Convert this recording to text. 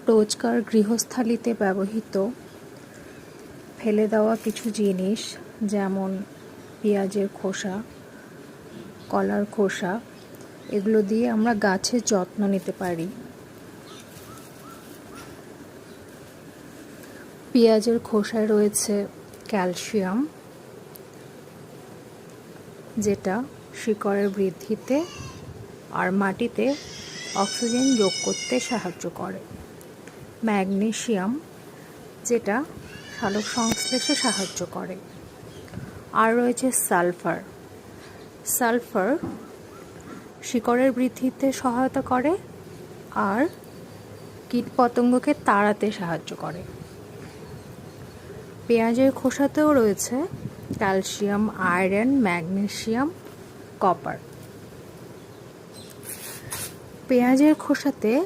রোজকার গৃহস্থালিতে ব্যবহৃত ফেলে দেওয়া কিছু জিনিস, যেমন পেঁয়াজের খোসা, কলার খোসা, এগুলো দিয়ে আমরা গাছের যত্ন নিতে পারি। পেঁয়াজের খোসায় রয়েছে ক্যালসিয়াম, যেটা শিকড়ের বৃদ্ধিতে আর মাটিতে অক্সিজেন যোগ করতে সাহায্য করে। ম্যাগনেসিয়াম, যেটা সালোক সংশ্লেষে সাহায্য করে। আর রয়েছে সালফার। সালফার শিকড়ের বৃদ্ধিতে সহায়তা করে আর কীটপতঙ্গকে তাড়াতে সাহায্য করে। পেঁয়াজের খোসাতেও রয়েছে ক্যালসিয়াম, আয়রন, ম্যাগনেসিয়াম, কপার। পেঁয়াজের খোসাতে